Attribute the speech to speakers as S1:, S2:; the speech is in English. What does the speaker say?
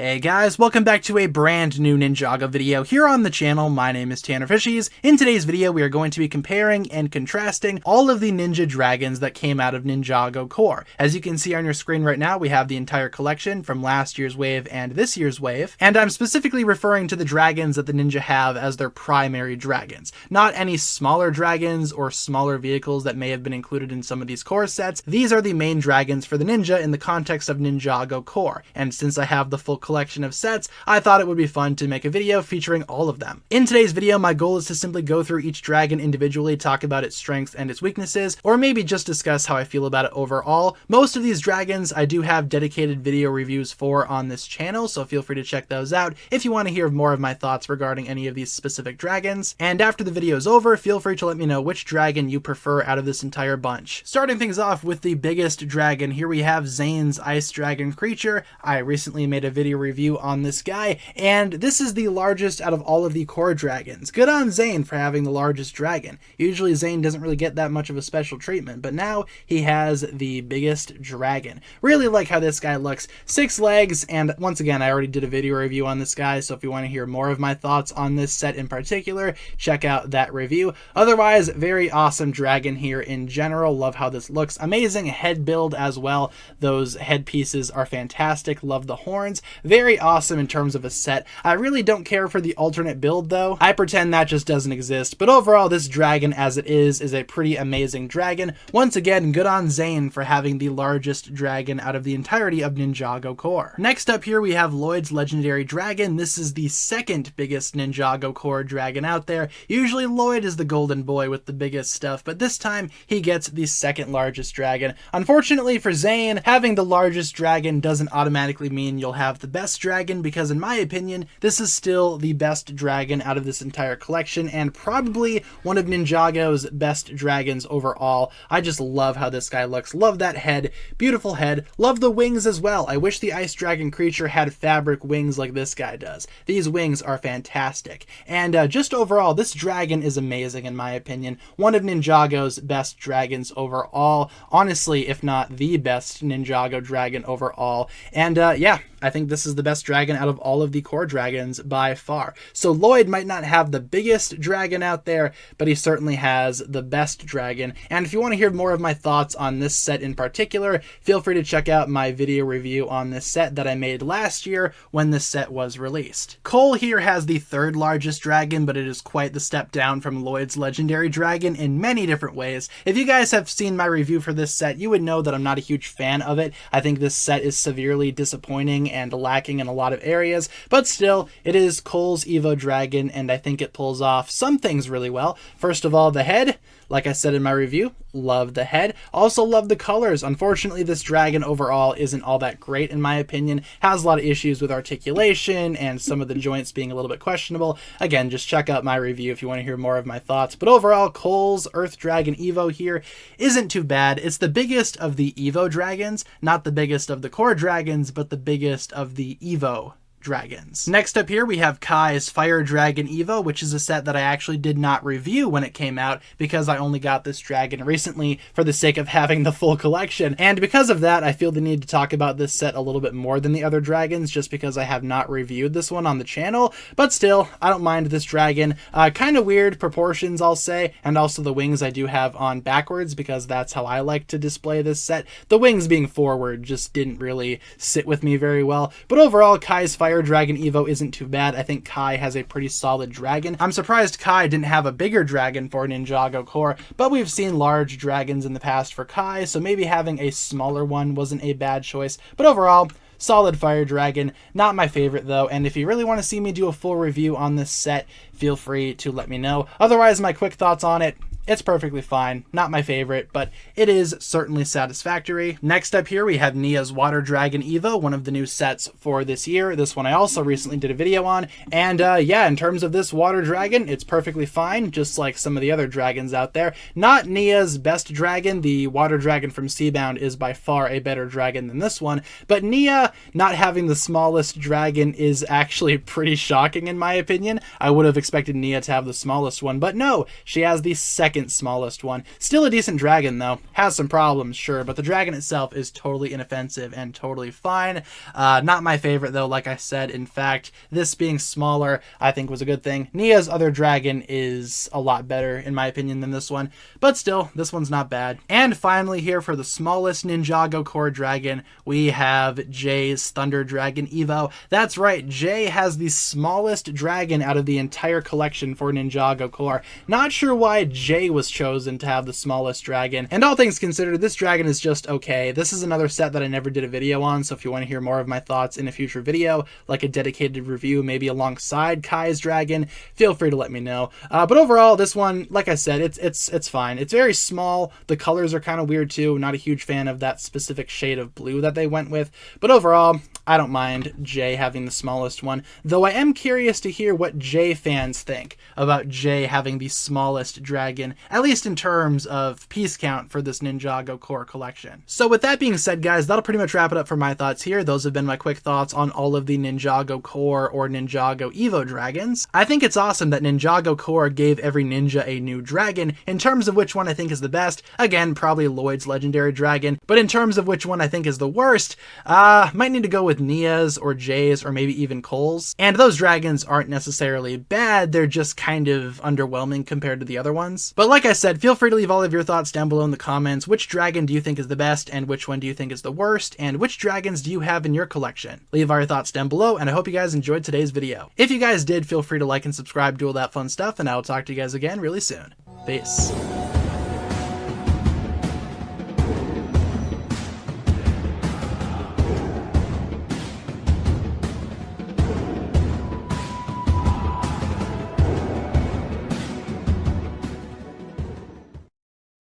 S1: Hey guys, welcome back to a brand new Ninjago video here on the channel. My name is TannerFishies. In today's video, we are going to be comparing and contrasting all of the ninja dragons that came out of Ninjago core. As you can see on your screen right now, we have the entire collection from last year's wave and this year's wave, and I'm specifically referring to the dragons that the ninja have as their primary dragons, not any smaller dragons or smaller vehicles that may have been included in some of these core sets. These are the main dragons for the ninja in the context of Ninjago core, and since I have the full collection of sets, I thought it would be fun to make a video featuring all of them. In today's video, my goal is to simply go through each dragon individually, talk about its strengths and its weaknesses, or maybe just discuss how I feel about it overall. Most of these dragons I do have dedicated video reviews for on this channel, so feel free to check those out if you want to hear more of my thoughts regarding any of these specific dragons. And after the video is over, feel free to let me know which dragon you prefer out of this entire bunch. Starting things off with the biggest dragon, here we have Zane's ice dragon creature. I recently made a video review on this guy, and this is the largest out of all of the core dragons. Good on Zane for having the largest dragon. Usually Zane doesn't really get that much of a special treatment, but now he has the biggest dragon. Really like how this guy looks. 6 legs, and once again, I already did a video review on this guy, so if you want to hear more of my thoughts on this set in particular, check out that review. Otherwise, very awesome dragon here in general. Love how this looks. Amazing head build as well. Those head pieces are fantastic. Love the horns. Very awesome in terms of a set. I really don't care for the alternate build though. I pretend that just doesn't exist, but overall this dragon as it is a pretty amazing dragon. Once again, good on Zane for having the largest dragon out of the entirety of Ninjago core. Next up here we have Lloyd's legendary dragon. This is the second biggest Ninjago core dragon out there. Usually Lloyd is the golden boy with the biggest stuff, but this time he gets the second largest dragon. Unfortunately for Zane, having the largest dragon doesn't automatically mean you'll have the best dragon, because in my opinion, this is still the best dragon out of this entire collection and probably one of Ninjago's best dragons overall. I just love how this guy looks. Love that head. Beautiful head. Love the wings as well. I wish the ice dragon creature had fabric wings like this guy does. These wings are fantastic. And just overall, this dragon is amazing in my opinion. One of Ninjago's best dragons overall. Honestly, if not the best Ninjago dragon overall. And yeah, I think this is the best dragon out of all of the core dragons by far. So Lloyd might not have the biggest dragon out there, but he certainly has the best dragon. And if you want to hear more of my thoughts on this set in particular, feel free to check out my video review on this set that I made last year when this set was released. Cole here has the third largest dragon, but it is quite the step down from Lloyd's legendary dragon in many different ways. If you guys have seen my review for this set, you would know that I'm not a huge fan of it. I think this set is severely disappointing and lacking in a lot of areas, but still, it is Cole's Evo dragon, and I think it pulls off some things really well. First of all, the head. Like I said in my review, love the head. Also love the colors. Unfortunately, this dragon overall isn't all that great in my opinion. Has a lot of issues with articulation and some of the joints being a little bit questionable. Again, just check out my review if you want to hear more of my thoughts. But overall, Cole's Earth Dragon Evo here isn't too bad. It's the biggest of the Evo dragons, not the biggest of the core dragons, but the biggest of the Evo dragons. Next up here we have Kai's Fire Dragon Evo, which is a set that I actually did not review when it came out because I only got this dragon recently for the sake of having the full collection, and because of that I feel the need to talk about this set a little bit more than the other dragons just because I have not reviewed this one on the channel. But still, I don't mind this dragon. Kind of weird proportions, I'll say, and also the wings I do have on backwards because that's how I like to display this set. The wings being forward just didn't really sit with me very well, but overall Kai's Fire Dragon Evo isn't too bad. I think Kai has a pretty solid dragon. I'm surprised Kai didn't have a bigger dragon for Ninjago core, but we've seen large dragons in the past for Kai, so maybe having a smaller one wasn't a bad choice. But overall, solid fire dragon. Not my favorite though, and if you really want to see me do a full review on this set, feel free to let me know. Otherwise, my quick thoughts on it, it's perfectly fine. Not my favorite, but it is certainly satisfactory. Next up here, we have Nia's Water Dragon Evo, one of the new sets for this year. This one I also recently did a video on. And yeah, in terms of this water dragon, it's perfectly fine, just like some of the other dragons out there. Not Nia's best dragon. The water dragon from Seabound is by far a better dragon than this one. But Nia not having the smallest dragon is actually pretty shocking in my opinion. I would have expected Nia to have the smallest one, but no, she has the second second smallest one. Still a decent dragon though. Has some problems, sure, but the dragon itself is totally inoffensive and totally fine. Not my favorite though, like I said. In fact, this being smaller, I think was a good thing. Nia's other dragon is a lot better, in my opinion, than this one, but still, this one's not bad. And finally here, for the smallest Ninjago core dragon, we have Jay's Thunder Dragon Evo. That's right, Jay has the smallest dragon out of the entire collection for Ninjago core. Not sure why Jay was chosen to have the smallest dragon, and all things considered, this dragon is just okay. This is another set that I never did a video on, so if you want to hear more of my thoughts in a future video, like a dedicated review maybe alongside Kai's dragon, feel free to let me know. But overall, this one, like I said, it's fine. It's very small. The colors are kind of weird too. Not a huge fan of that specific shade of blue that they went with, but overall, I don't mind Jay having the smallest one, though I am curious to hear what Jay fans think about Jay having the smallest dragon, at least in terms of piece count for this Ninjago core collection. So with that being said, guys, that'll pretty much wrap it up for my thoughts here. Those have been my quick thoughts on all of the Ninjago core or Ninjago Evo dragons. I think it's awesome that Ninjago core gave every ninja a new dragon. In terms of which one I think is the best, again, probably Lloyd's legendary dragon, but in terms of which one I think is the worst, might need to go with Nia's or Jay's or maybe even Cole's. And those dragons aren't necessarily bad, they're just kind of underwhelming compared to the other ones. But like I said, feel free to leave all of your thoughts down below in the comments. Which dragon do you think is the best, and which one do you think is the worst, and which dragons do you have in your collection? Leave all your thoughts down below, and I hope you guys enjoyed today's video. If you guys did, feel free to like and subscribe, do all that fun stuff, and I will talk to you guys again really soon. Peace.